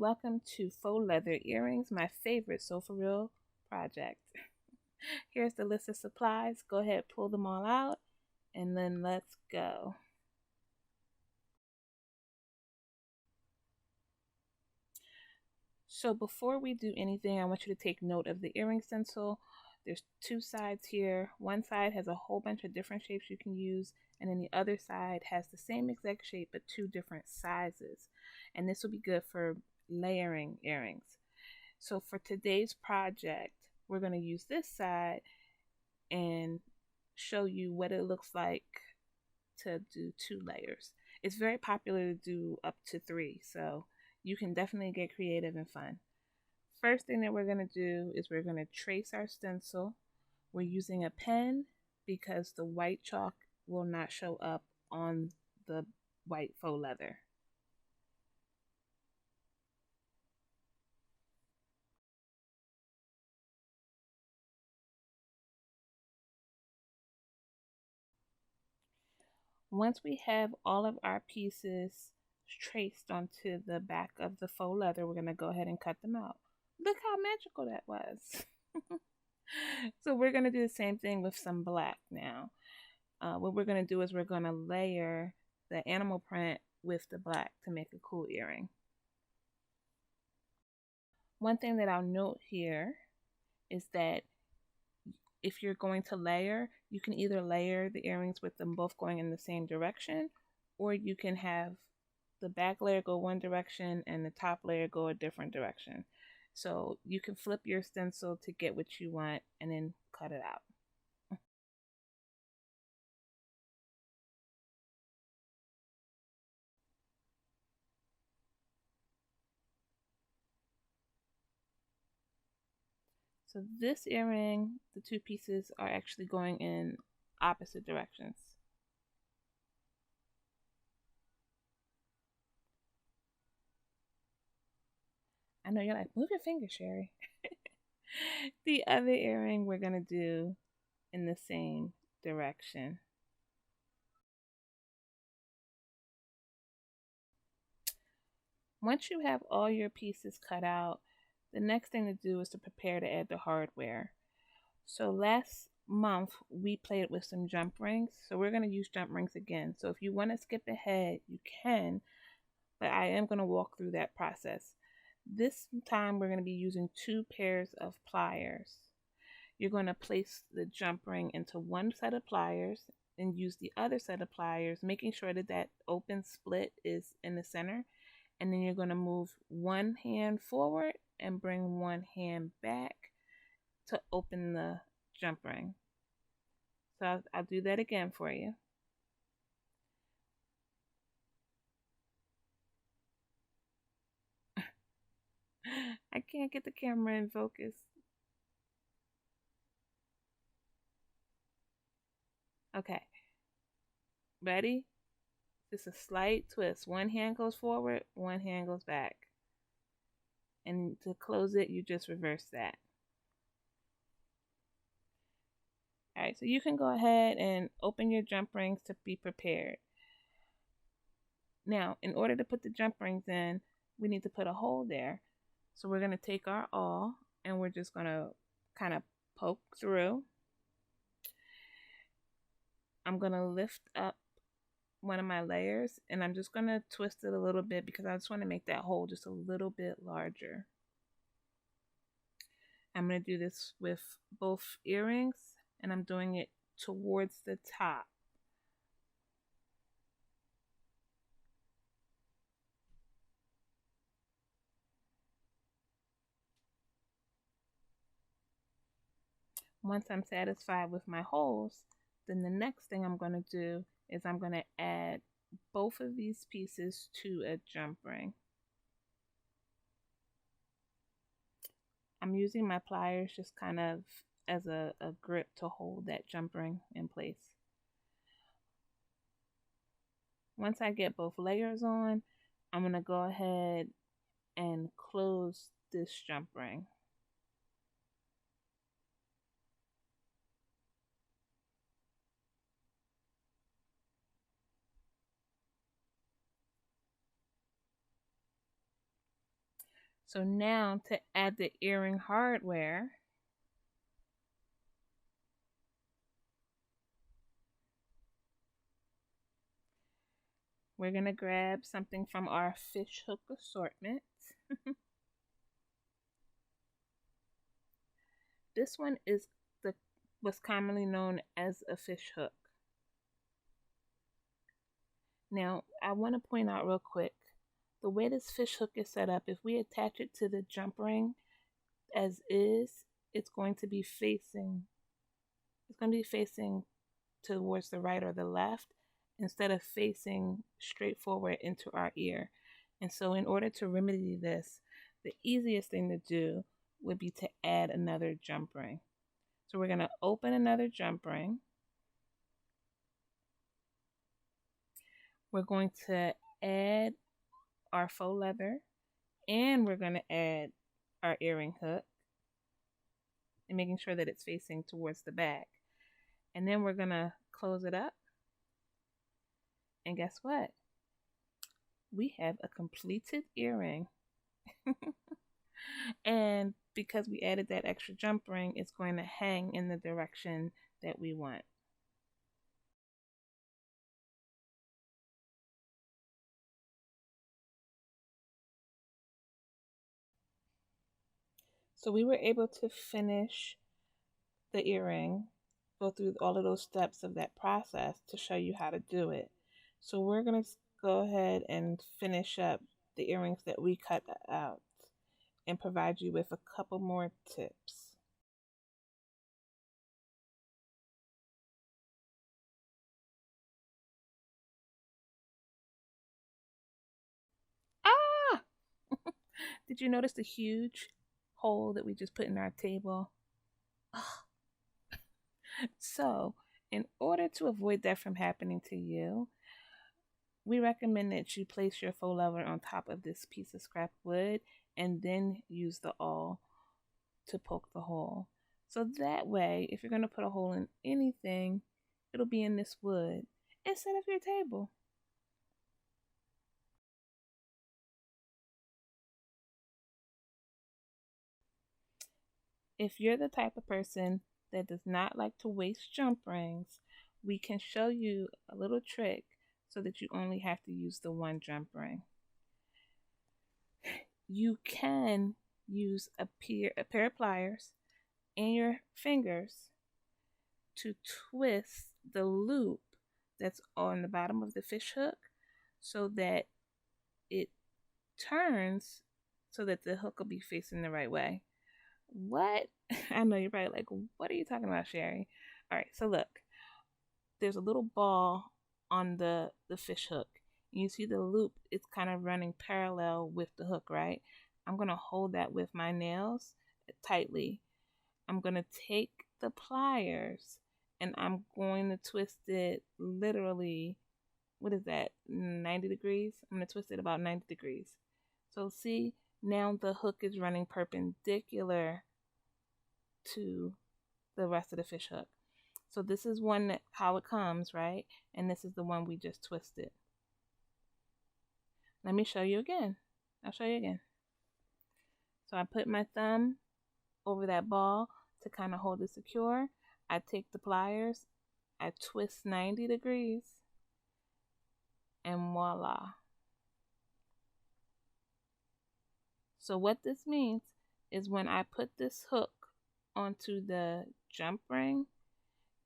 welcome to Faux Leather Earrings, my favorite So For Real project. Here's the list of supplies. Go ahead, pull them all out, and then let's go. So before we do anything, I want you to take note of the earring stencil. There's two sides here. One side has a whole bunch of different shapes you can use, and then the other side has the same exact shape but two different sizes. And this will be good for layering earrings. So for today's project, we're going to use this side and show you what it looks like to do 2 layers. It's very popular to do up to 3, so you can definitely get creative and fun. First thing that we're going to do is we're going to trace our stencil. We're using a pen because the white chalk will not show up on the white faux leather. Once we have all of our pieces traced onto the back of the faux leather, we're going to go ahead and cut them out. Look how magical that was. So we're going to do the same thing with some black now. What we're going to do is we're going to layer the animal print with the black to make a cool earring. One thing that I'll note here is that if you're going to layer, you can either layer the earrings with them both going in the same direction, or you can have the back layer go one direction and the top layer go a different direction. So you can flip your stencil to get what you want and then cut it out. So this earring, the 2 pieces are actually going in opposite directions. I know you're like, move your finger, Sherry. The other earring we're going to do in the same direction. Once you have all your pieces cut out, the next thing to do is to prepare to add the hardware. So last month we played with some jump rings, so we're going to use jump rings again. So if you want to skip ahead, you can, but I am going to walk through that process. This time we're going to be using 2 pairs of pliers. You're going to place the jump ring into one set of pliers and use the other set of pliers, making sure that that open split is in the center. And then you're going to move one hand forward and bring one hand back to open the jump ring. So I'll do that again for you. I can't get the camera in focus. Okay. Ready? Just a slight twist. One hand goes forward, one hand goes back. And to close it, you just reverse that. Alright, so you can go ahead and open your jump rings to be prepared. Now, in order to put the jump rings in, we need to put a hole there. So we're going to take our awl and we're just going to kind of poke through. I'm going to lift up one of my layers and I'm just going to twist it a little bit because I just want to make that hole just a little bit larger. I'm going to do this with both earrings and I'm doing it towards the top. Once I'm satisfied with my holes, then the next thing I'm going to do is I'm going to add both of these pieces to a jump ring. I'm using my pliers just kind of as a grip to hold that jump ring in place. Once I get both layers on, I'm going to go ahead and close this jump ring. So now to add the earring hardware, we're going to grab something from our fish hook assortment. This one is what's commonly known as a fish hook. Now, I want to point out real quick, the way this fish hook is set up, if we attach it to the jump ring as is, it's going to be facing towards the right or the left instead of facing straight forward into our ear. And so in order to remedy this, the easiest thing to do would be to add another jump ring. So we're going to open another jump ring. We're going to add our faux leather, and we're going to add our earring hook, and making sure that it's facing towards the back. And then we're going to close it up. And guess what? We have a completed earring. And because we added that extra jump ring, it's going to hang in the direction that we want. So we were able to finish the earring, go through all of those steps of that process to show you how to do it. So we're going to go ahead and finish up the earrings that we cut out and provide you with a couple more tips. Ah! Did you notice the huge hole that we just put in our table? So, in order to avoid that from happening to you, we recommend that you place your faux leather on top of this piece of scrap wood and then use the awl to poke the hole. So that way, if you're going to put a hole in anything, it'll be in this wood instead of your table. If you're the type of person that does not like to waste jump rings, we can show you a little trick so that you only have to use the one jump ring. You can use a pair of pliers and your fingers to twist the loop that's on the bottom of the fish hook so that it turns so that the hook will be facing the right way. What? I know you're probably like, what are you talking about, Sherry? All right, so look, there's a little ball on the fish hook. You see the loop, it's kind of running parallel with the hook, right? I'm going to hold that with my nails tightly. I'm going to take the pliers and I'm going to twist it literally, what is that, 90 degrees? I'm going to twist it about 90 degrees. So see, now the hook is running perpendicular to the rest of the fish hook. So this is one how it comes, right? And this is the one we just twisted. Let me show you again. I'll show you again. So I put my thumb over that ball to kind of hold it secure. I take the pliers, I twist 90 degrees, and voila. So what this means is when I put this hook onto the jump ring,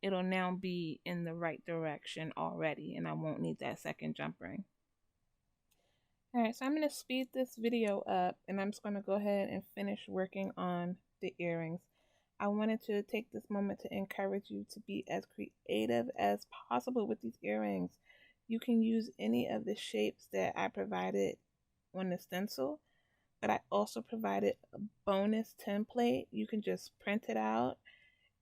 it'll now be in the right direction already, and I won't need that second jump ring. Alright, so I'm going to speed this video up, and I'm just going to go ahead and finish working on the earrings. I wanted to take this moment to encourage you to be as creative as possible with these earrings. You can use any of the shapes that I provided on the stencil, but I also provided a bonus template. You can just print it out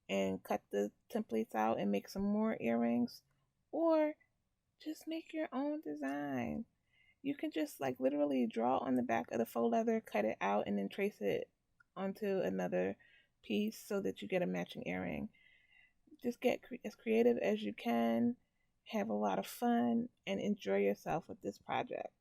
and cut the templates out and make some more earrings, or just make your own design. You can just like literally draw on the back of the faux leather, cut it out, and then trace it onto another piece so that you get a matching earring. Just get as creative as you can, have a lot of fun, and enjoy yourself with this project.